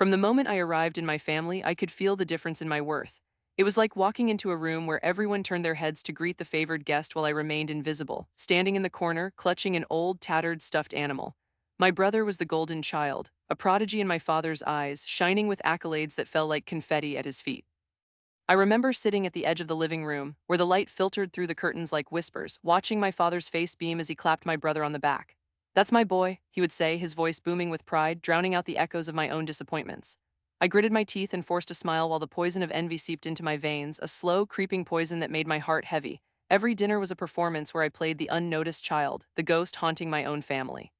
From the moment I arrived in my family, I could feel the difference in my worth. It was like walking into a room where everyone turned their heads to greet the favored guest while I remained invisible, standing in the corner, clutching an old, tattered, stuffed animal. My brother was the golden child, a prodigy in my father's eyes, shining with accolades that fell like confetti at his feet. I remember sitting at the edge of the living room, where the light filtered through the curtains like whispers, watching my father's face beam as he clapped my brother on the back. "That's my boy," he would say, his voice booming with pride, drowning out the echoes of my own disappointments. I gritted my teeth and forced a smile while the poison of envy seeped into my veins, a slow, creeping poison that made my heart heavy. Every dinner was a performance where I played the unnoticed child, the ghost haunting my own family.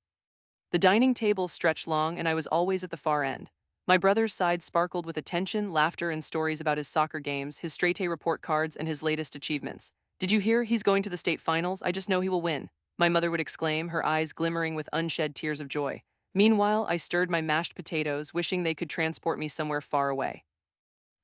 The dining table stretched long, and I was always at the far end. My brother's side sparkled with attention, laughter, and stories about his soccer games, his straight A report cards, and his latest achievements. "Did you hear he's going to the state finals? I just know he will win," my mother would exclaim, her eyes glimmering with unshed tears of joy. Meanwhile, I stirred my mashed potatoes, wishing they could transport me somewhere far away.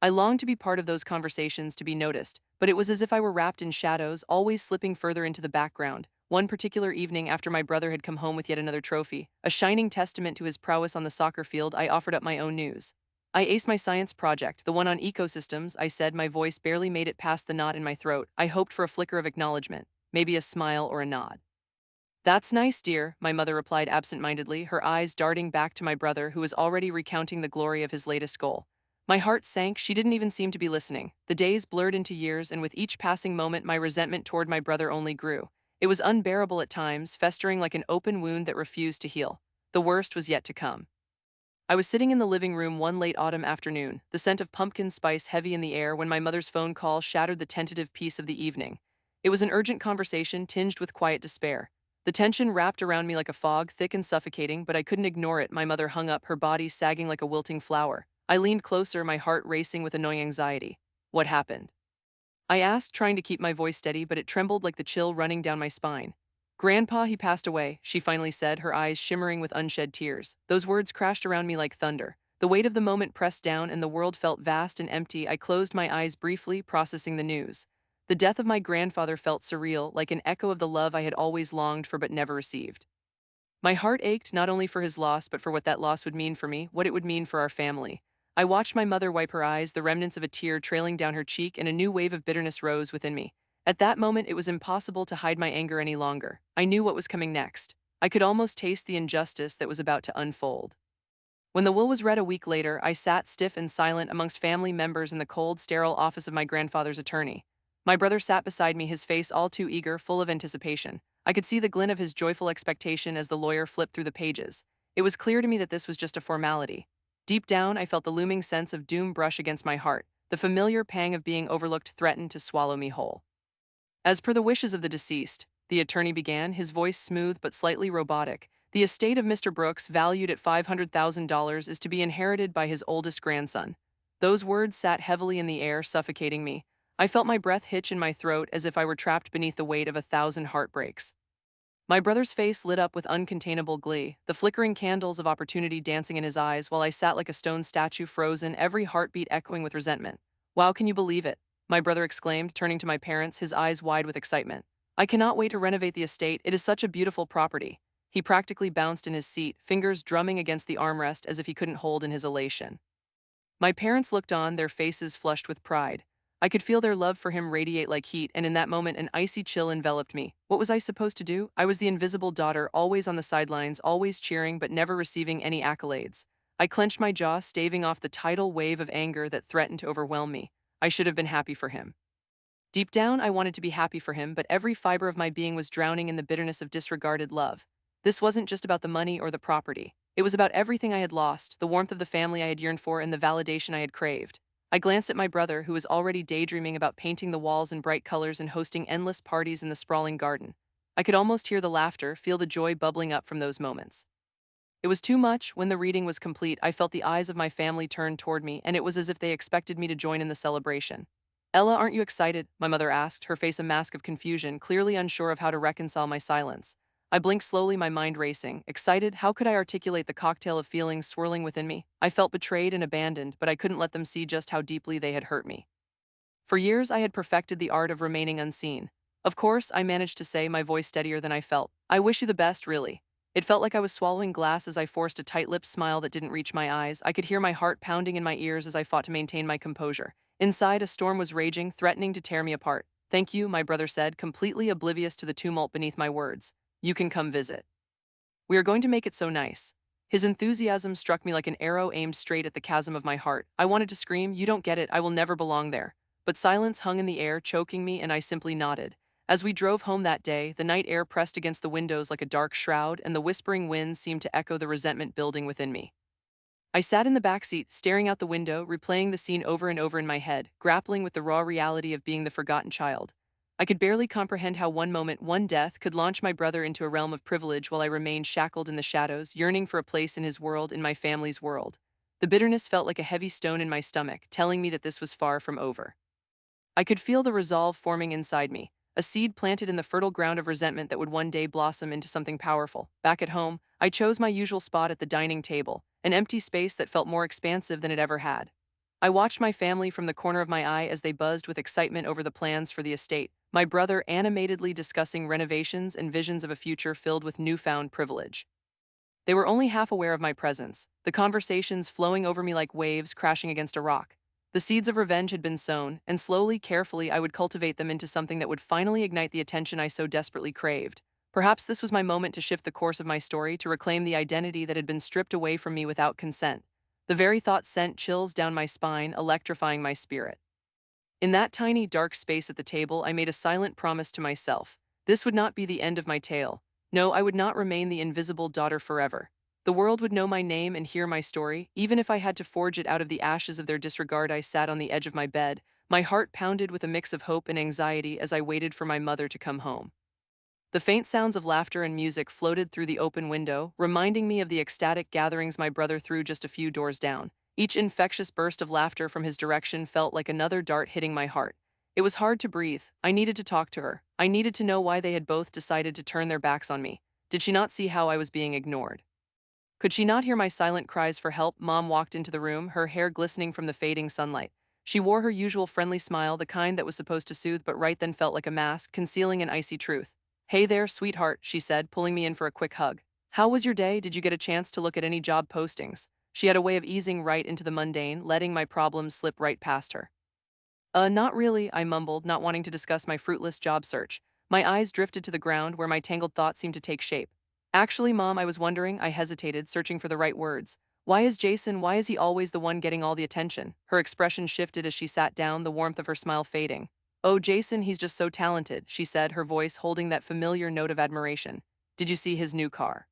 I longed to be part of those conversations, to be noticed, but it was as if I were wrapped in shadows, always slipping further into the background. One particular evening, after my brother had come home with yet another trophy, a shining testament to his prowess on the soccer field, I offered up my own news. "I aced my science project, the one on ecosystems," I said, my voice barely made it past the knot in my throat. I hoped for a flicker of acknowledgement, maybe a smile or a nod. "That's nice, dear," my mother replied absent-mindedly, her eyes darting back to my brother, who was already recounting the glory of his latest goal. My heart sank. She didn't even seem to be listening. The days blurred into years, and with each passing moment, my resentment toward my brother only grew. It was unbearable at times, festering like an open wound that refused to heal. The worst was yet to come. I was sitting in the living room one late autumn afternoon, the scent of pumpkin spice heavy in the air, when my mother's phone call shattered the tentative peace of the evening. It was an urgent conversation tinged with quiet despair. The tension wrapped around me like a fog, thick and suffocating, but I couldn't ignore it. My mother hung up, her body sagging like a wilting flower. I leaned closer, my heart racing with annoying anxiety. "What happened?" I asked, trying to keep my voice steady, but it trembled like the chill running down my spine. "Grandpa, he passed away," she finally said, her eyes shimmering with unshed tears. Those words crashed around me like thunder. The weight of the moment pressed down, and the world felt vast and empty. I closed my eyes briefly, processing the news. The death of my grandfather felt surreal, like an echo of the love I had always longed for but never received. My heart ached, not only for his loss but for what that loss would mean for me, what it would mean for our family. I watched my mother wipe her eyes, the remnants of a tear trailing down her cheek, and a new wave of bitterness rose within me. At that moment, it was impossible to hide my anger any longer. I knew what was coming next. I could almost taste the injustice that was about to unfold. When the will was read a week later, I sat stiff and silent amongst family members in the cold, sterile office of my grandfather's attorney. My brother sat beside me, his face all too eager, full of anticipation. I could see the glint of his joyful expectation as the lawyer flipped through the pages. It was clear to me that this was just a formality. Deep down, I felt the looming sense of doom brush against my heart. The familiar pang of being overlooked threatened to swallow me whole. "As per the wishes of the deceased," the attorney began, his voice smooth but slightly robotic, "the estate of Mr. Brooks, valued at $500,000, is to be inherited by his oldest grandson." Those words sat heavily in the air, suffocating me. I felt my breath hitch in my throat as if I were trapped beneath the weight of 1,000 heartbreaks. My brother's face lit up with uncontainable glee, the flickering candles of opportunity dancing in his eyes, while I sat like a stone statue, frozen, every heartbeat echoing with resentment. "Wow, can you believe it?" my brother exclaimed, turning to my parents, his eyes wide with excitement. "I cannot wait to renovate the estate. It is such a beautiful property." He practically bounced in his seat, fingers drumming against the armrest as if he couldn't hold in his elation. My parents looked on, their faces flushed with pride. I could feel their love for him radiate like heat, and in that moment an icy chill enveloped me. What was I supposed to do? I was the invisible daughter, always on the sidelines, always cheering but never receiving any accolades. I clenched my jaw, staving off the tidal wave of anger that threatened to overwhelm me. I should have been happy for him. Deep down, I wanted to be happy for him, but every fiber of my being was drowning in the bitterness of disregarded love. This wasn't just about the money or the property. It was about everything I had lost, the warmth of the family I had yearned for, and the validation I had craved. I glanced at my brother, who was already daydreaming about painting the walls in bright colors and hosting endless parties in the sprawling garden. I could almost hear the laughter, feel the joy bubbling up from those moments. It was too much. When the reading was complete, I felt the eyes of my family turn toward me, and it was as if they expected me to join in the celebration. "Ella, aren't you excited?" my mother asked, her face a mask of confusion, clearly unsure of how to reconcile my silence. I blinked slowly, my mind racing. Excited? How could I articulate the cocktail of feelings swirling within me? I felt betrayed and abandoned, but I couldn't let them see just how deeply they had hurt me. For years, I had perfected the art of remaining unseen. "Of course," I managed to say, my voice steadier than I felt. "I wish you the best, really. It felt like I was swallowing glass as I forced a tight-lipped smile that didn't reach my eyes. I could hear my heart pounding in my ears as I fought to maintain my composure. Inside, a storm was raging, threatening to tear me apart. "Thank you," my brother said, completely oblivious to the tumult beneath my words. "You can come visit. We are going to make it so nice." His enthusiasm struck me like an arrow aimed straight at the chasm of my heart. I wanted to scream, "You don't get it, I will never belong there." But silence hung in the air, choking me, and I simply nodded. As we drove home that day, the night air pressed against the windows like a dark shroud, and the whispering winds seemed to echo the resentment building within me. I sat in the back seat, staring out the window, replaying the scene over and over in my head, grappling with the raw reality of being the forgotten child. I could barely comprehend how one moment, one death, could launch my brother into a realm of privilege while I remained shackled in the shadows, yearning for a place in his world, in my family's world. The bitterness felt like a heavy stone in my stomach, telling me that this was far from over. I could feel the resolve forming inside me, a seed planted in the fertile ground of resentment that would one day blossom into something powerful. Back at home, I chose my usual spot at the dining table, an empty space that felt more expansive than it ever had. I watched my family from the corner of my eye as they buzzed with excitement over the plans for the estate, my brother animatedly discussing renovations and visions of a future filled with newfound privilege. They were only half aware of my presence, the conversations flowing over me like waves crashing against a rock. The seeds of revenge had been sown, and slowly, carefully, I would cultivate them into something that would finally ignite the attention I so desperately craved. Perhaps this was my moment to shift the course of my story, to reclaim the identity that had been stripped away from me without consent. The very thought sent chills down my spine, electrifying my spirit. In that tiny, dark space at the table, I made a silent promise to myself. This would not be the end of my tale. No, I would not remain the invisible daughter forever. The world would know my name and hear my story, even if I had to forge it out of the ashes of their disregard. I sat on the edge of my bed, my heart pounded with a mix of hope and anxiety as I waited for my mother to come home. The faint sounds of laughter and music floated through the open window, reminding me of the ecstatic gatherings my brother threw just a few doors down. Each infectious burst of laughter from his direction felt like another dart hitting my heart. It was hard to breathe. I needed to talk to her. I needed to know why they had both decided to turn their backs on me. Did she not see how I was being ignored? Could she not hear my silent cries for help? Mom walked into the room, her hair glistening from the fading sunlight. She wore her usual friendly smile, the kind that was supposed to soothe but right then felt like a mask, concealing an icy truth. "Hey there, sweetheart," she said, pulling me in for a quick hug. "How was your day? Did you get a chance to look at any job postings?" She had a way of easing right into the mundane, letting my problems slip right past her. Not really," I mumbled, not wanting to discuss my fruitless job search. My eyes drifted to the ground where my tangled thoughts seemed to take shape. "Actually, Mom, I was wondering," I hesitated, searching for the right words. Why is he always the one getting all the attention?" Her expression shifted as she sat down, the warmth of her smile fading. "Oh, Jason, he's just so talented," she said, her voice holding that familiar note of admiration. "Did you see his new car?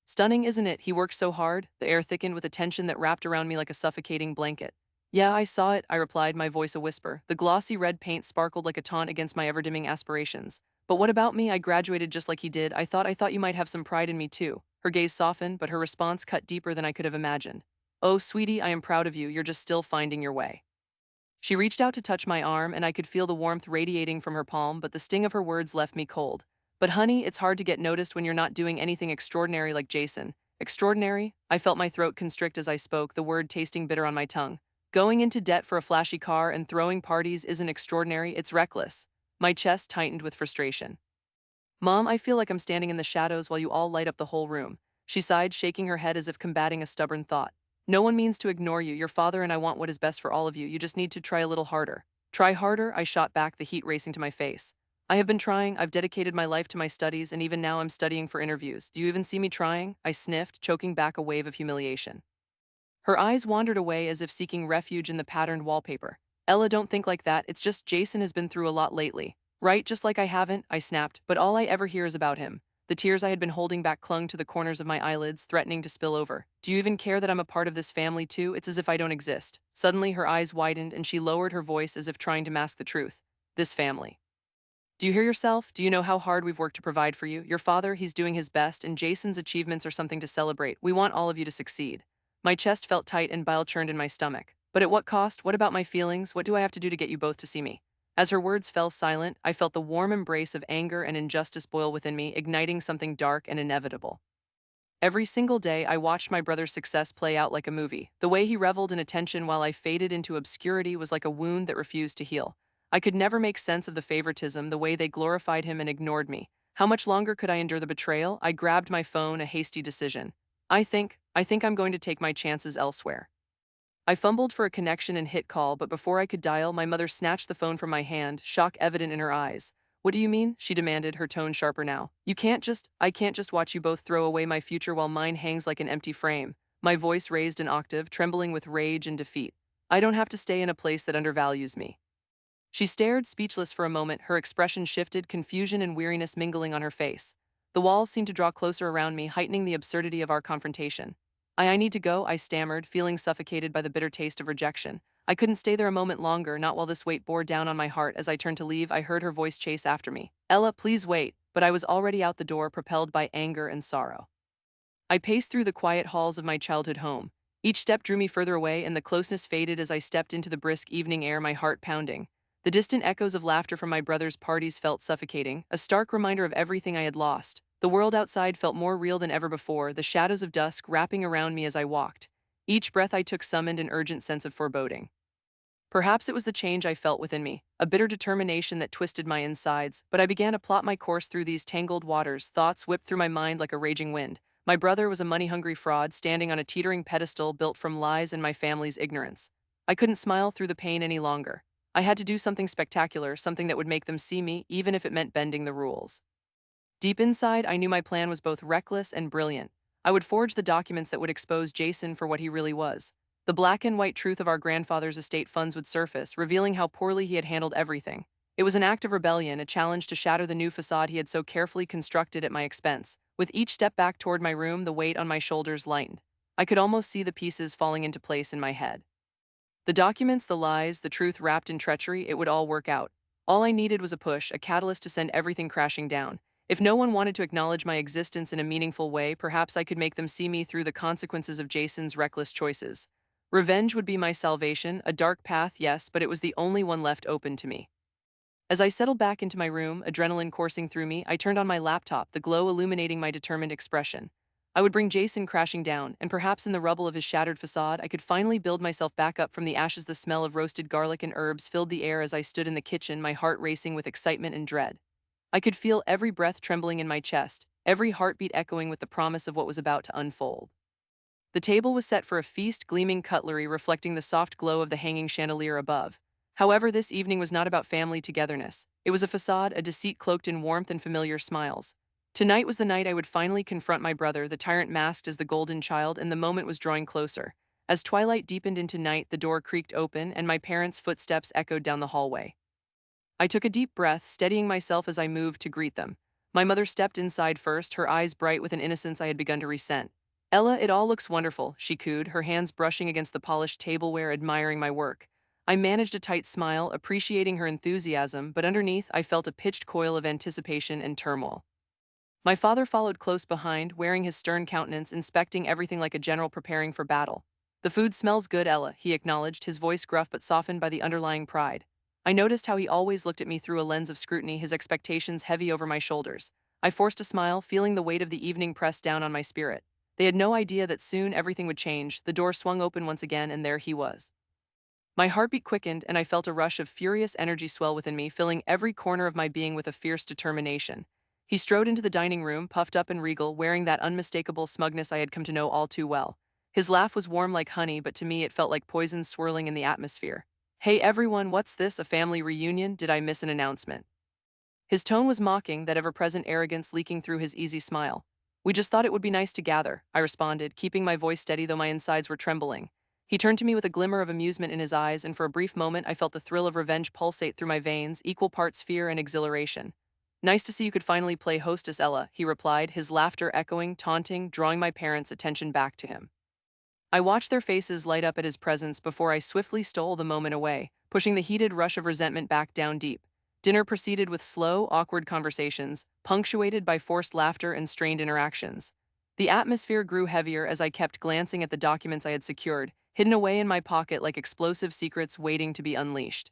Stunning, isn't it? He worked so hard." The air thickened with a tension that wrapped around me like a suffocating blanket. "Yeah, I saw it," I replied, my voice a whisper. The glossy red paint sparkled like a taunt against my ever-dimming aspirations. "But what about me? I graduated just like he did. I thought you might have some pride in me too." Her gaze softened, but her response cut deeper than I could have imagined. "Oh, sweetie, I am proud of you. You're just still finding your way." She reached out to touch my arm, and I could feel the warmth radiating from her palm, but the sting of her words left me cold. "But honey, it's hard to get noticed when you're not doing anything extraordinary like Jason." "Extraordinary?" I felt my throat constrict as I spoke, the word tasting bitter on my tongue. "Going into debt for a flashy car and throwing parties isn't extraordinary, it's reckless." My chest tightened with frustration. "Mom, I feel like I'm standing in the shadows while you all light up the whole room." She sighed, shaking her head as if combating a stubborn thought. "No one means to ignore you. Your father and I want what is best for all of you. You just need to try a little harder." "Try harder?" I shot back, the heat racing to my face. "I have been trying. I've dedicated my life to my studies, and even now I'm studying for interviews. Do you even see me trying?" I sniffed, choking back a wave of humiliation. Her eyes wandered away as if seeking refuge in the patterned wallpaper. "Ella, don't think like that. It's just Jason has been through a lot lately." "Right, just like I haven't," I snapped, "but all I ever hear is about him." The tears I had been holding back clung to the corners of my eyelids, threatening to spill over. "Do you even care that I'm a part of this family too? It's as if I don't exist." Suddenly, her eyes widened and she lowered her voice as if trying to mask the truth. "This family. Do you hear yourself? Do you know how hard we've worked to provide for you? Your father, he's doing his best, and Jason's achievements are something to celebrate. We want all of you to succeed." My chest felt tight and bile churned in my stomach. "But at what cost? What about my feelings? What do I have to do to get you both to see me?" As her words fell silent, I felt the warm embrace of anger and injustice boil within me, igniting something dark and inevitable. Every single day, I watched my brother's success play out like a movie. The way he reveled in attention while I faded into obscurity was like a wound that refused to heal. I could never make sense of the favoritism, the way they glorified him and ignored me. How much longer could I endure the betrayal? I grabbed my phone, a hasty decision. I think I'm going to take my chances elsewhere. I fumbled for a connection and hit call, but before I could dial, my mother snatched the phone from my hand, shock evident in her eyes. What do you mean? She demanded, her tone sharper now. I can't just watch you both throw away my future while mine hangs like an empty frame. My voice raised an octave, trembling with rage and defeat. I don't have to stay in a place that undervalues me. She stared, speechless for a moment, her expression shifted, confusion and weariness mingling on her face. The walls seemed to draw closer around me, heightening the absurdity of our confrontation. I need to go, I stammered, feeling suffocated by the bitter taste of rejection. I couldn't stay there a moment longer, not while this weight bore down on my heart. As I turned to leave, I heard her voice chase after me. Ella, please wait. But I was already out the door, propelled by anger and sorrow. I paced through the quiet halls of my childhood home. Each step drew me further away, and the closeness faded as I stepped into the brisk evening air, my heart pounding. The distant echoes of laughter from my brother's parties felt suffocating, a stark reminder of everything I had lost. The world outside felt more real than ever before, the shadows of dusk wrapping around me as I walked. Each breath I took summoned an urgent sense of foreboding. Perhaps it was the change I felt within me, a bitter determination that twisted my insides, but I began to plot my course through these tangled waters, thoughts whipped through my mind like a raging wind. My brother was a money-hungry fraud, standing on a teetering pedestal built from lies and my family's ignorance. I couldn't smile through the pain any longer. I had to do something spectacular, something that would make them see me, even if it meant bending the rules. Deep inside, I knew my plan was both reckless and brilliant. I would forge the documents that would expose Jason for what he really was. The black and white truth of our grandfather's estate funds would surface, revealing how poorly he had handled everything. It was an act of rebellion, a challenge to shatter the new facade he had so carefully constructed at my expense. With each step back toward my room, the weight on my shoulders lightened. I could almost see the pieces falling into place in my head. The documents, the lies, the truth wrapped in treachery, it would all work out. All I needed was a push, a catalyst to send everything crashing down. If no one wanted to acknowledge my existence in a meaningful way, perhaps I could make them see me through the consequences of Jason's reckless choices. Revenge would be my salvation, a dark path, yes, but it was the only one left open to me. As I settled back into my room, adrenaline coursing through me, I turned on my laptop, the glow illuminating my determined expression. I would bring Jason crashing down, and perhaps in the rubble of his shattered facade, I could finally build myself back up from the ashes. The smell of roasted garlic and herbs filled the air as I stood in the kitchen, my heart racing with excitement and dread. I could feel every breath trembling in my chest, every heartbeat echoing with the promise of what was about to unfold. The table was set for a feast, gleaming cutlery reflecting the soft glow of the hanging chandelier above. However, this evening was not about family togetherness. It was a facade, a deceit cloaked in warmth and familiar smiles. Tonight was the night I would finally confront my brother, the tyrant masked as the golden child, and the moment was drawing closer. As twilight deepened into night, the door creaked open, and my parents' footsteps echoed down the hallway. I took a deep breath, steadying myself as I moved to greet them. My mother stepped inside first, her eyes bright with an innocence I had begun to resent. Ella, it all looks wonderful, she cooed, her hands brushing against the polished tableware, admiring my work. I managed a tight smile, appreciating her enthusiasm, but underneath I felt a pitched coil of anticipation and turmoil. My father followed close behind, wearing his stern countenance, inspecting everything like a general preparing for battle. The food smells good, Ella, he acknowledged, his voice gruff but softened by the underlying pride. I noticed how he always looked at me through a lens of scrutiny, his expectations heavy over my shoulders. I forced a smile, feeling the weight of the evening press down on my spirit. They had no idea that soon everything would change. The door swung open once again, and there he was. My heartbeat quickened, and I felt a rush of furious energy swell within me, filling every corner of my being with a fierce determination. He strode into the dining room, puffed up and regal, wearing that unmistakable smugness I had come to know all too well. His laugh was warm like honey, but to me it felt like poison swirling in the atmosphere. Hey everyone, what's this, a family reunion? Did I miss an announcement? His tone was mocking, that ever-present arrogance leaking through his easy smile. We just thought it would be nice to gather, I responded, keeping my voice steady though my insides were trembling. He turned to me with a glimmer of amusement in his eyes, and for a brief moment I felt the thrill of revenge pulsate through my veins, equal parts fear and exhilaration. Nice to see you could finally play hostess, Ella, he replied, his laughter echoing, taunting, drawing my parents' attention back to him. I watched their faces light up at his presence before I swiftly stole the moment away, pushing the heated rush of resentment back down deep. Dinner proceeded with slow, awkward conversations, punctuated by forced laughter and strained interactions. The atmosphere grew heavier as I kept glancing at the documents I had secured, hidden away in my pocket like explosive secrets waiting to be unleashed.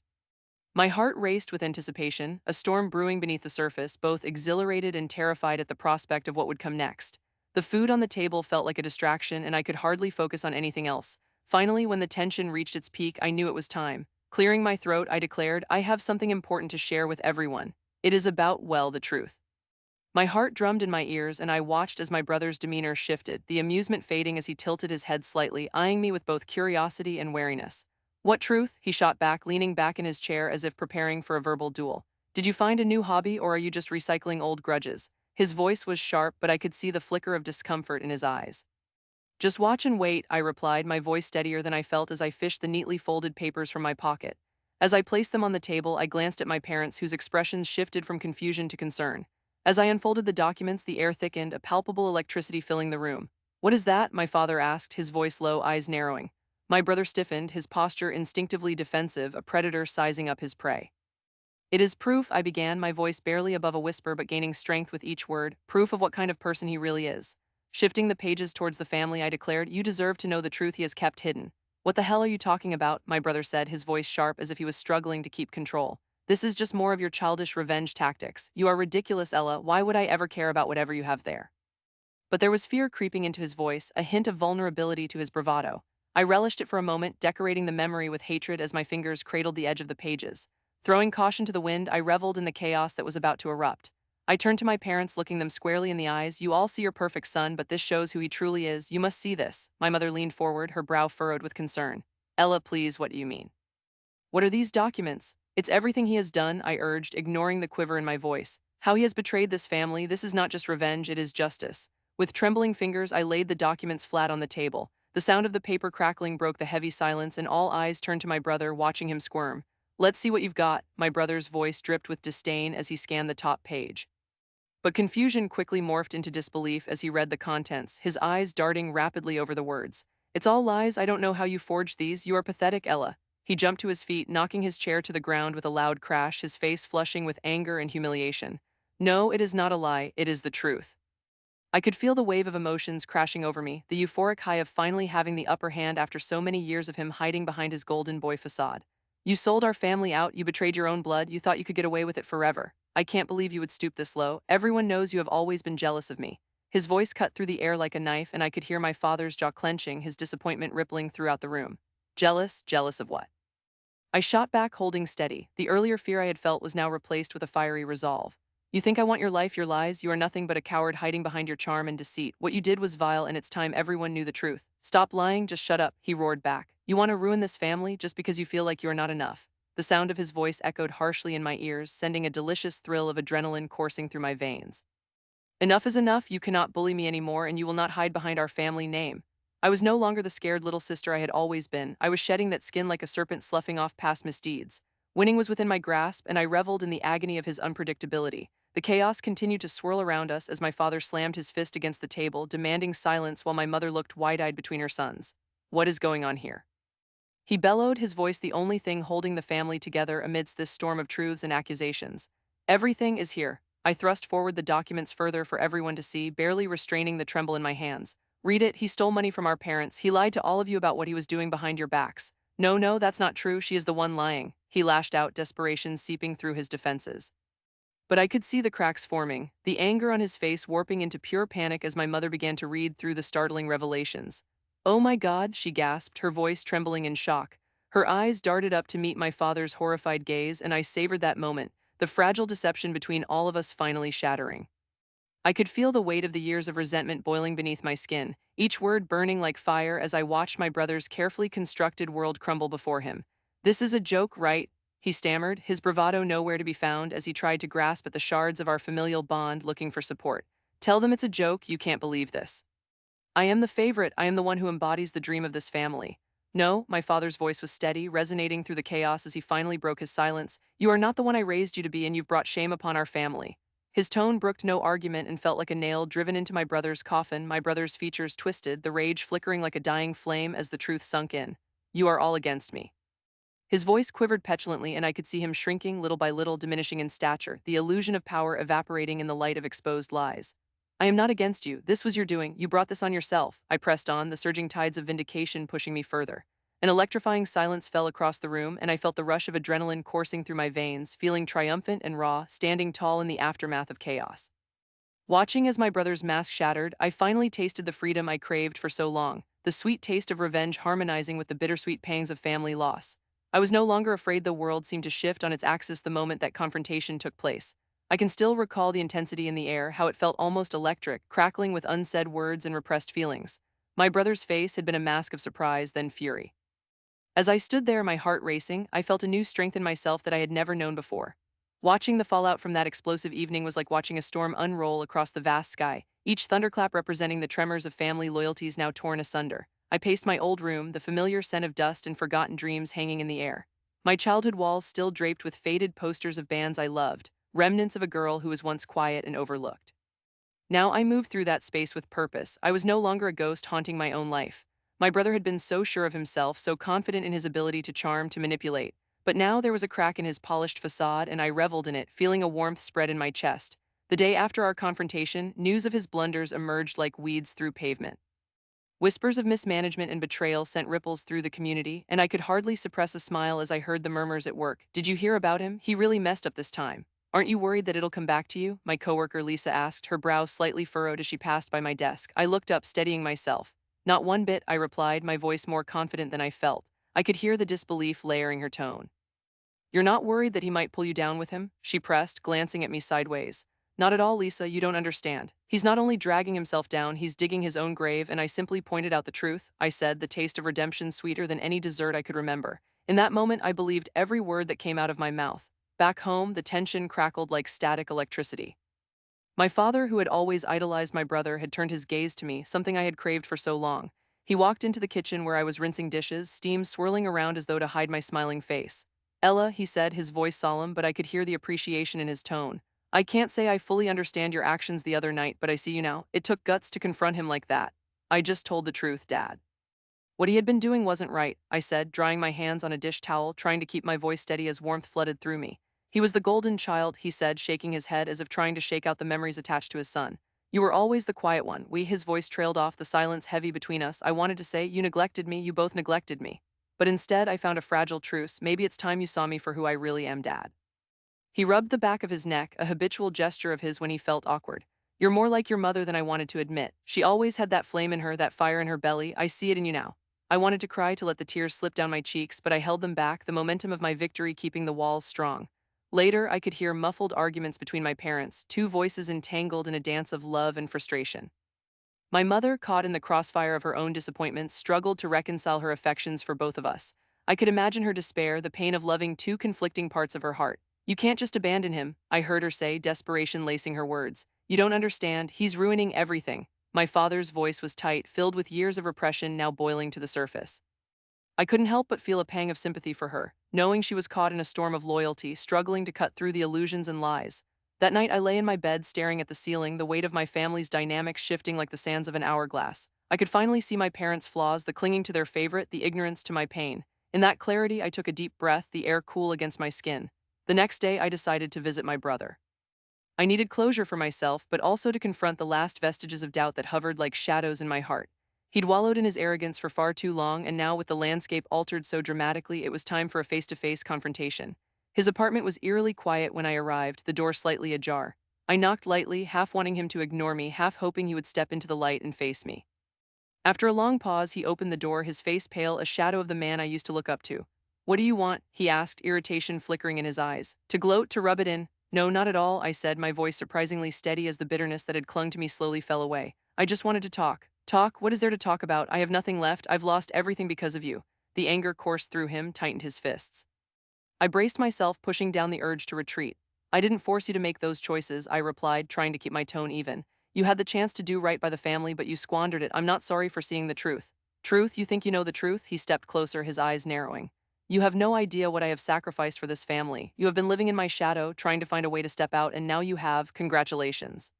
My heart raced with anticipation, a storm brewing beneath the surface, both exhilarated and terrified at the prospect of what would come next. The food on the table felt like a distraction, and I could hardly focus on anything else. Finally, when the tension reached its peak, I knew it was time. Clearing my throat, I declared, I have something important to share with everyone. It is about, well, the truth. My heart drummed in my ears, and I watched as my brother's demeanor shifted, the amusement fading as he tilted his head slightly, eyeing me with both curiosity and wariness. What truth? He shot back, leaning back in his chair as if preparing for a verbal duel. Did you find a new hobby, or are you just recycling old grudges? His voice was sharp, but I could see the flicker of discomfort in his eyes. Just watch and wait, I replied, my voice steadier than I felt as I fished the neatly folded papers from my pocket. As I placed them on the table, I glanced at my parents, whose expressions shifted from confusion to concern. As I unfolded the documents, the air thickened, a palpable electricity filling the room. What is that? My father asked, his voice low, eyes narrowing. My brother stiffened, his posture instinctively defensive, a predator sizing up his prey. It is proof, I began, my voice barely above a whisper but gaining strength with each word, proof of what kind of person he really is. Shifting the pages towards the family, I declared, you deserve to know the truth he has kept hidden. What the hell are you talking about? My brother said, his voice sharp as if he was struggling to keep control. This is just more of your childish revenge tactics. You are ridiculous, Ella. Why would I ever care about whatever you have there? But there was fear creeping into his voice, a hint of vulnerability to his bravado. I relished it for a moment, decorating the memory with hatred as my fingers cradled the edge of the pages. Throwing caution to the wind, I reveled in the chaos that was about to erupt. I turned to my parents, looking them squarely in the eyes. You all see your perfect son, but this shows who he truly is. You must see this. My mother leaned forward, her brow furrowed with concern. Ella, please, what do you mean? What are these documents? It's everything he has done, I urged, ignoring the quiver in my voice. How he has betrayed this family. This is not just revenge, it is justice. With trembling fingers, I laid the documents flat on the table. The sound of the paper crackling broke the heavy silence, and all eyes turned to my brother, watching him squirm. Let's see what you've got. My brother's voice dripped with disdain as he scanned the top page. But confusion quickly morphed into disbelief as he read the contents, his eyes darting rapidly over the words. It's all lies. I don't know how you forged these. You are pathetic, Ella. He jumped to his feet, knocking his chair to the ground with a loud crash, his face flushing with anger and humiliation. No, it is not a lie. It is the truth. I could feel the wave of emotions crashing over me, the euphoric high of finally having the upper hand after so many years of him hiding behind his golden boy facade. You sold our family out, you betrayed your own blood, you thought you could get away with it forever. I can't believe you would stoop this low. Everyone knows you have always been jealous of me. His voice cut through the air like a knife, and I could hear my father's jaw clenching, his disappointment rippling throughout the room. Jealous? Jealous of what? I shot back, holding steady. The earlier fear I had felt was now replaced with a fiery resolve. You think I want your life, your lies? You are nothing but a coward hiding behind your charm and deceit. What you did was vile, and it's time everyone knew the truth. Stop lying, just shut up, he roared back. You want to ruin this family just because you feel like you are not enough. The sound of his voice echoed harshly in my ears, sending a delicious thrill of adrenaline coursing through my veins. Enough is enough, you cannot bully me anymore, and you will not hide behind our family name. I was no longer the scared little sister I had always been. I was shedding that skin like a serpent, sloughing off past misdeeds. Winning was within my grasp, and I reveled in the agony of his unpredictability. The chaos continued to swirl around us as my father slammed his fist against the table, demanding silence while my mother looked wide-eyed between her sons. What is going on here? He bellowed, his voice the only thing holding the family together amidst this storm of truths and accusations. Everything is here. I thrust forward the documents further for everyone to see, barely restraining the tremble in my hands. Read it. He stole money from our parents. He lied to all of you about what he was doing behind your backs. No, no, that's not true. She is the one lying. He lashed out, desperation seeping through his defenses. But I could see the cracks forming, the anger on his face warping into pure panic as my mother began to read through the startling revelations. Oh my God, she gasped, her voice trembling in shock. Her eyes darted up to meet my father's horrified gaze, and I savored that moment, the fragile deception between all of us finally shattering. I could feel the weight of the years of resentment boiling beneath my skin, each word burning like fire as I watched my brother's carefully constructed world crumble before him. This is a joke, right? He stammered, his bravado nowhere to be found as he tried to grasp at the shards of our familial bond, looking for support. Tell them it's a joke, you can't believe this. I am the favorite, I am the one who embodies the dream of this family. No, my father's voice was steady, resonating through the chaos as he finally broke his silence. You are not the one I raised you to be, and you've brought shame upon our family. His tone brooked no argument and felt like a nail driven into my brother's coffin, my brother's features twisted, the rage flickering like a dying flame as the truth sunk in. You are all against me. His voice quivered petulantly, and I could see him shrinking little by little, diminishing in stature, the illusion of power evaporating in the light of exposed lies. I am not against you. This was your doing. You brought this on yourself. I pressed on, the surging tides of vindication pushing me further. An electrifying silence fell across the room, and I felt the rush of adrenaline coursing through my veins, feeling triumphant and raw, standing tall in the aftermath of chaos. Watching as my brother's mask shattered, I finally tasted the freedom I craved for so long, the sweet taste of revenge harmonizing with the bittersweet pangs of family loss. I was no longer afraid. The world seemed to shift on its axis the moment that confrontation took place. I can still recall the intensity in the air, how it felt almost electric, crackling with unsaid words and repressed feelings. My brother's face had been a mask of surprise, then fury. As I stood there, my heart racing, I felt a new strength in myself that I had never known before. Watching the fallout from that explosive evening was like watching a storm unroll across the vast sky, each thunderclap representing the tremors of family loyalties now torn asunder. I paced my old room, the familiar scent of dust and forgotten dreams hanging in the air. My childhood walls still draped with faded posters of bands I loved, remnants of a girl who was once quiet and overlooked. Now I moved through that space with purpose. I was no longer a ghost haunting my own life. My brother had been so sure of himself, so confident in his ability to charm, to manipulate. But now there was a crack in his polished facade, and I reveled in it, feeling a warmth spread in my chest. The day after our confrontation, news of his blunders emerged like weeds through pavement. Whispers of mismanagement and betrayal sent ripples through the community, and I could hardly suppress a smile as I heard the murmurs at work. "Did you hear about him? He really messed up this time. Aren't you worried that it'll come back to you?" my coworker Lisa asked, her brow slightly furrowed as she passed by my desk. I looked up, steadying myself. "Not one bit," I replied, my voice more confident than I felt. I could hear the disbelief layering her tone. "You're not worried that he might pull you down with him?" she pressed, glancing at me sideways. "Not at all, Lisa, you don't understand. He's not only dragging himself down, he's digging his own grave," and I simply pointed out the truth. I said, the taste of redemption sweeter than any dessert I could remember. In that moment, I believed every word that came out of my mouth. Back home, the tension crackled like static electricity. My father, who had always idolized my brother, had turned his gaze to me, something I had craved for so long. He walked into the kitchen where I was rinsing dishes, steam swirling around as though to hide my smiling face. "Ella," he said, his voice solemn, but I could hear the appreciation in his tone. "I can't say I fully understand your actions the other night, but I see you now. It took guts to confront him like that." "I just told the truth, Dad. What he had been doing wasn't right," I said, drying my hands on a dish towel, trying to keep my voice steady as warmth flooded through me. "He was the golden child," he said, shaking his head as if trying to shake out the memories attached to his son. "You were always the quiet one." His voice trailed off, the silence heavy between us. I wanted to say, "You neglected me, you both neglected me." But instead, I found a fragile truce. "Maybe it's time you saw me for who I really am, Dad." He rubbed the back of his neck, a habitual gesture of his when he felt awkward. "You're more like your mother than I wanted to admit. She always had that flame in her, that fire in her belly. I see it in you now." I wanted to cry, to let the tears slip down my cheeks, but I held them back, the momentum of my victory keeping the walls strong. Later, I could hear muffled arguments between my parents, two voices entangled in a dance of love and frustration. My mother, caught in the crossfire of her own disappointments, struggled to reconcile her affections for both of us. I could imagine her despair, the pain of loving two conflicting parts of her heart. "You can't just abandon him," I heard her say, desperation lacing her words. "You don't understand, he's ruining everything." My father's voice was tight, filled with years of repression now boiling to the surface. I couldn't help but feel a pang of sympathy for her, knowing she was caught in a storm of loyalty, struggling to cut through the illusions and lies. That night I lay in my bed staring at the ceiling, the weight of my family's dynamics shifting like the sands of an hourglass. I could finally see my parents' flaws, the clinging to their favorite, the ignorance to my pain. In that clarity, I took a deep breath, the air cool against my skin. The next day, I decided to visit my brother. I needed closure for myself, but also to confront the last vestiges of doubt that hovered like shadows in my heart. He'd wallowed in his arrogance for far too long, and now, with the landscape altered so dramatically, it was time for a face-to-face confrontation. His apartment was eerily quiet when I arrived, the door slightly ajar. I knocked lightly, half wanting him to ignore me, half hoping he would step into the light and face me. After a long pause, he opened the door, his face pale, a shadow of the man I used to look up to. "What do you want?" he asked, irritation flickering in his eyes. "To gloat, to rub it in?" "No, not at all," I said, my voice surprisingly steady as the bitterness that had clung to me slowly fell away. "I just wanted to talk." "Talk? What is there to talk about? I have nothing left. I've lost everything because of you." The anger coursed through him, tightened his fists. I braced myself, pushing down the urge to retreat. "I didn't force you to make those choices," I replied, trying to keep my tone even. "You had the chance to do right by the family, but you squandered it. I'm not sorry for seeing the truth." "Truth? You think you know the truth?" He stepped closer, his eyes narrowing. "You have no idea what I have sacrificed for this family. You have been living in my shadow, trying to find a way to step out, and now you have. Congratulations."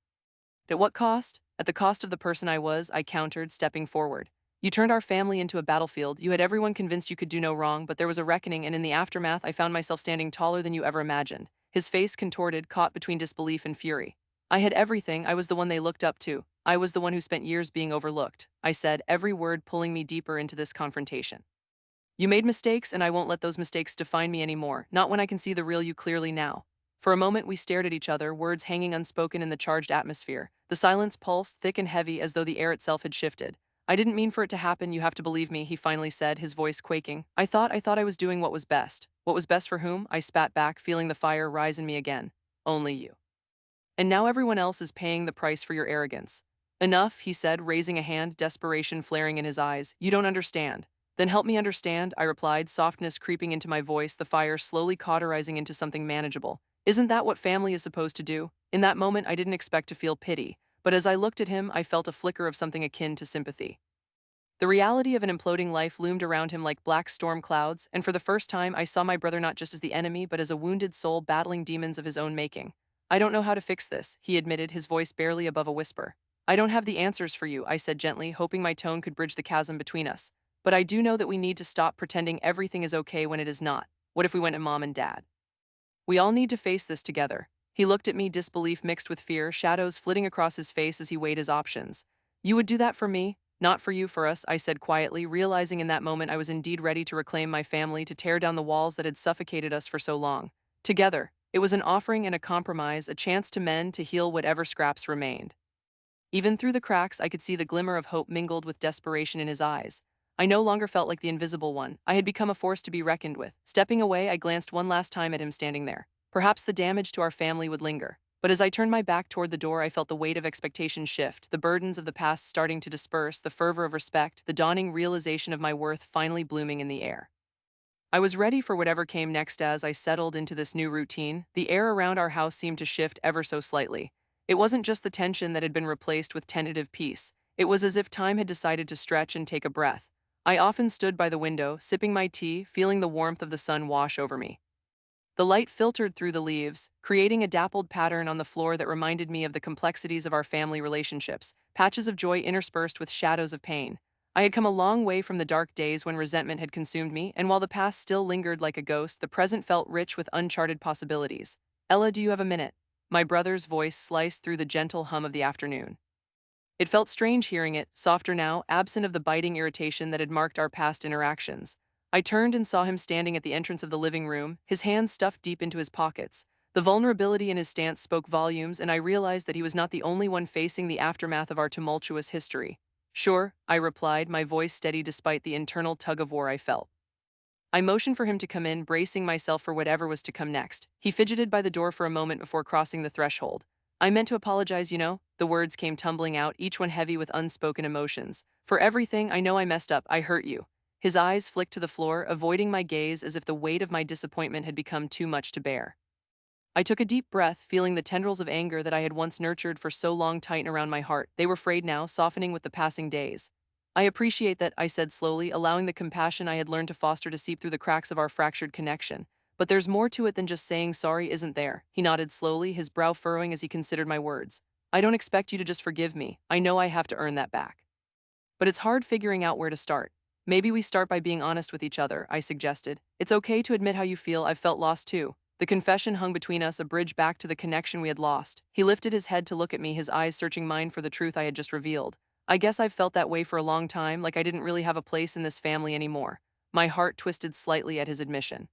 "At what cost?" "At the cost of the person I was," I countered, stepping forward. "You turned our family into a battlefield. You had everyone convinced you could do no wrong, but there was a reckoning, and in the aftermath, I found myself standing taller than you ever imagined." His face contorted, caught between disbelief and fury. "I had everything. I was the one they looked up to. I was the one who spent years being overlooked," I said, every word pulling me deeper into this confrontation. "You made mistakes, and I won't let those mistakes define me anymore, not when I can see the real you clearly now." For a moment we stared at each other, words hanging unspoken in the charged atmosphere. The silence pulsed, thick and heavy, as though the air itself had shifted. "I didn't mean for it to happen, you have to believe me," he finally said, his voice quaking. I thought I was doing what was best." "What was best for whom?" I spat back, feeling the fire rise in me again. "Only you." And now everyone else is paying the price for your arrogance. Enough, he said, raising a hand, desperation flaring in his eyes. You don't understand. Then help me understand, I replied, softness creeping into my voice, the fire slowly cauterizing into something manageable. Isn't that what family is supposed to do? In that moment, I didn't expect to feel pity, but as I looked at him, I felt a flicker of something akin to sympathy. The reality of an imploding life loomed around him like black storm clouds, and for the first time, I saw my brother not just as the enemy, but as a wounded soul battling demons of his own making. I don't know how to fix this, he admitted, his voice barely above a whisper. I don't have the answers for you, I said gently, hoping my tone could bridge the chasm between us. But I do know that we need to stop pretending everything is okay when it is not. What if we went to mom and dad? We all need to face this together. He looked at me, disbelief mixed with fear, shadows flitting across his face as he weighed his options. You would do that for me? Not for you, for us, I said quietly, realizing in that moment I was indeed ready to reclaim my family, to tear down the walls that had suffocated us for so long. Together, it was an offering and a compromise, a chance to mend, to heal whatever scraps remained. Even through the cracks, I could see the glimmer of hope mingled with desperation in his eyes. I no longer felt like the invisible one. I had become a force to be reckoned with. Stepping away, I glanced one last time at him standing there. Perhaps the damage to our family would linger. But as I turned my back toward the door, I felt the weight of expectation shift, the burdens of the past starting to disperse, the fervor of respect, the dawning realization of my worth finally blooming in the air. I was ready for whatever came next as I settled into this new routine. The air around our house seemed to shift ever so slightly. It wasn't just the tension that had been replaced with tentative peace. It was as if time had decided to stretch and take a breath. I often stood by the window, sipping my tea, feeling the warmth of the sun wash over me. The light filtered through the leaves, creating a dappled pattern on the floor that reminded me of the complexities of our family relationships, patches of joy interspersed with shadows of pain. I had come a long way from the dark days when resentment had consumed me, and while the past still lingered like a ghost, the present felt rich with uncharted possibilities. Ella, do you have a minute? My brother's voice sliced through the gentle hum of the afternoon. It felt strange hearing it, softer now, absent of the biting irritation that had marked our past interactions. I turned and saw him standing at the entrance of the living room, his hands stuffed deep into his pockets. The vulnerability in his stance spoke volumes, and I realized that he was not the only one facing the aftermath of our tumultuous history. Sure, I replied, my voice steady despite the internal tug-of-war I felt. I motioned for him to come in, bracing myself for whatever was to come next. He fidgeted by the door for a moment before crossing the threshold. I meant to apologize, you know? The words came tumbling out, each one heavy with unspoken emotions. For everything, I know I messed up, I hurt you. His eyes flicked to the floor, avoiding my gaze as if the weight of my disappointment had become too much to bear. I took a deep breath, feeling the tendrils of anger that I had once nurtured for so long tighten around my heart. They were frayed now, softening with the passing days. I appreciate that, I said slowly, allowing the compassion I had learned to foster to seep through the cracks of our fractured connection. But there's more to it than just saying sorry, isn't there? He nodded slowly, his brow furrowing as he considered my words. I don't expect you to just forgive me. I know I have to earn that back. But it's hard figuring out where to start. Maybe we start by being honest with each other, I suggested. It's okay to admit how you feel, I've felt lost too. The confession hung between us, a bridge back to the connection we had lost. He lifted his head to look at me, his eyes searching mine for the truth I had just revealed. I guess I've felt that way for a long time, like I didn't really have a place in this family anymore. My heart twisted slightly at his admission.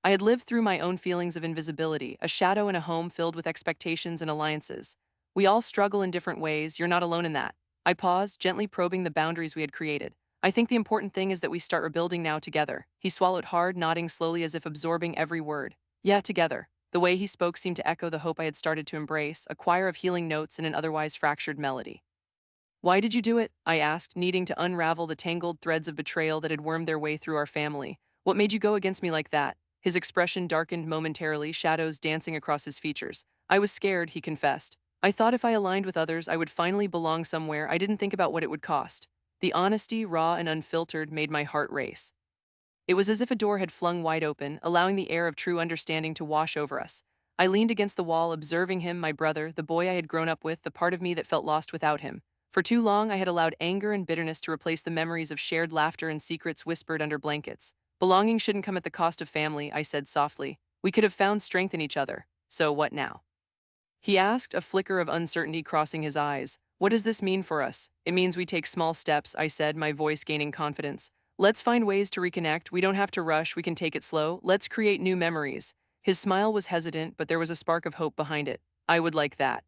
I had lived through my own feelings of invisibility, a shadow in a home filled with expectations and alliances. We all struggle in different ways, you're not alone in that. I paused, gently probing the boundaries we had created. I think the important thing is that we start rebuilding now together. He swallowed hard, nodding slowly as if absorbing every word. Yeah, together. The way he spoke seemed to echo the hope I had started to embrace, a choir of healing notes in an otherwise fractured melody. Why did you do it? I asked, needing to unravel the tangled threads of betrayal that had wormed their way through our family. What made you go against me like that? His expression darkened momentarily, shadows dancing across his features. I was scared, he confessed. I thought if I aligned with others, I would finally belong somewhere. I didn't think about what it would cost. The honesty, raw and unfiltered, made my heart race. It was as if a door had flung wide open, allowing the air of true understanding to wash over us. I leaned against the wall, observing him, my brother, the boy I had grown up with, the part of me that felt lost without him. For too long, I had allowed anger and bitterness to replace the memories of shared laughter and secrets whispered under blankets. Belonging shouldn't come at the cost of family, I said softly. We could have found strength in each other. So what now? He asked, a flicker of uncertainty crossing his eyes. What does this mean for us? It means we take small steps, I said, my voice gaining confidence. Let's find ways to reconnect. We don't have to rush, we can take it slow. Let's create new memories. His smile was hesitant, but there was a spark of hope behind it. I would like that.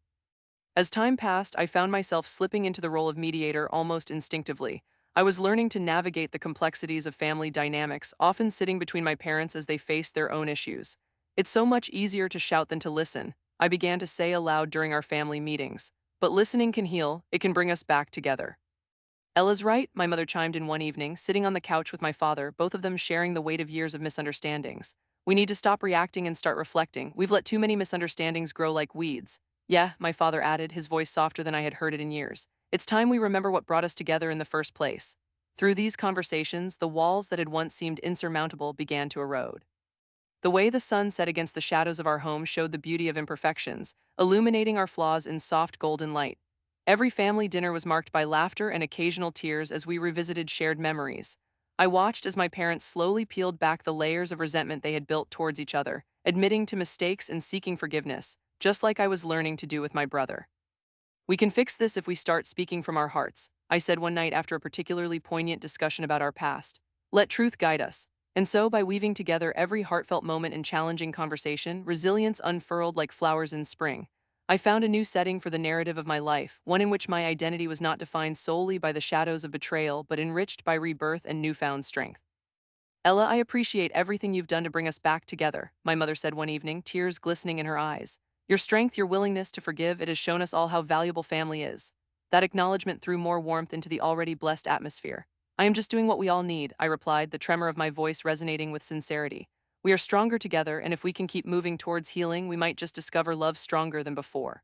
As time passed, I found myself slipping into the role of mediator almost instinctively. I was learning to navigate the complexities of family dynamics, often sitting between my parents as they faced their own issues. It's so much easier to shout than to listen. I began to say aloud during our family meetings. But listening can heal, it can bring us back together. Ella's right, my mother chimed in one evening, sitting on the couch with my father, both of them sharing the weight of years of misunderstandings. We need to stop reacting and start reflecting. We've let too many misunderstandings grow like weeds. Yeah, my father added, his voice softer than I had heard it in years. It's time we remember what brought us together in the first place. Through these conversations, the walls that had once seemed insurmountable began to erode. The way the sun set against the shadows of our home showed the beauty of imperfections, illuminating our flaws in soft golden light. Every family dinner was marked by laughter and occasional tears as we revisited shared memories. I watched as my parents slowly peeled back the layers of resentment they had built towards each other, admitting to mistakes and seeking forgiveness, just like I was learning to do with my brother. We can fix this if we start speaking from our hearts, I said one night after a particularly poignant discussion about our past. Let truth guide us. And so, by weaving together every heartfelt moment and challenging conversation, resilience unfurled like flowers in spring. I found a new setting for the narrative of my life, one in which my identity was not defined solely by the shadows of betrayal, but enriched by rebirth and newfound strength. Ella, I appreciate everything you've done to bring us back together, my mother said one evening, tears glistening in her eyes. Your strength, your willingness to forgive, it has shown us all how valuable family is. That acknowledgement threw more warmth into the already blessed atmosphere. I am just doing what we all need, I replied, the tremor of my voice resonating with sincerity. We are stronger together, and if we can keep moving towards healing, we might just discover love stronger than before.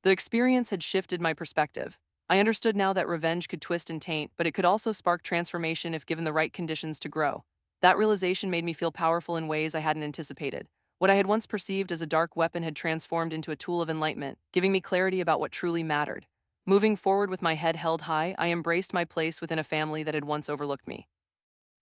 The experience had shifted my perspective. I understood now that revenge could twist and taint, but it could also spark transformation if given the right conditions to grow. That realization made me feel powerful in ways I hadn't anticipated. What I had once perceived as a dark weapon had transformed into a tool of enlightenment, giving me clarity about what truly mattered. Moving forward with my head held high, I embraced my place within a family that had once overlooked me.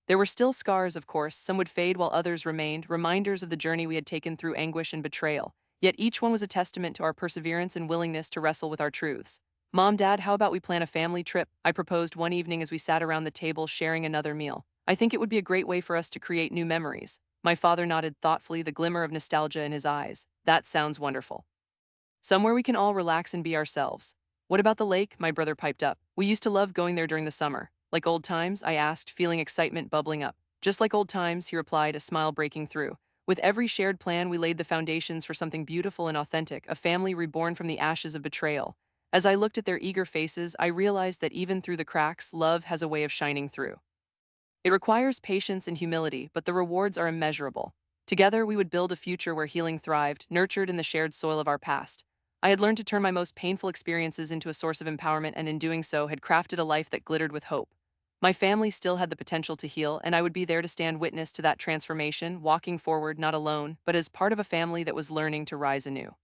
There were still scars, of course, some would fade while others remained, reminders of the journey we had taken through anguish and betrayal. Yet each one was a testament to our perseverance and willingness to wrestle with our truths. Mom, Dad, how about we plan a family trip? I proposed one evening as we sat around the table sharing another meal. I think it would be a great way for us to create new memories. My father nodded thoughtfully, the glimmer of nostalgia in his eyes. That sounds wonderful. Somewhere we can all relax and be ourselves. What about the lake? My brother piped up. We used to love going there during the summer. Like old times? I asked, feeling excitement bubbling up. Just like old times, he replied, a smile breaking through. With every shared plan, we laid the foundations for something beautiful and authentic, a family reborn from the ashes of betrayal. As I looked at their eager faces, I realized that even through the cracks, love has a way of shining through. It requires patience and humility, but the rewards are immeasurable. Together, we would build a future where healing thrived, nurtured in the shared soil of our past. I had learned to turn my most painful experiences into a source of empowerment, and in doing so, had crafted a life that glittered with hope. My family still had the potential to heal, and I would be there to stand witness to that transformation, walking forward not alone, but as part of a family that was learning to rise anew.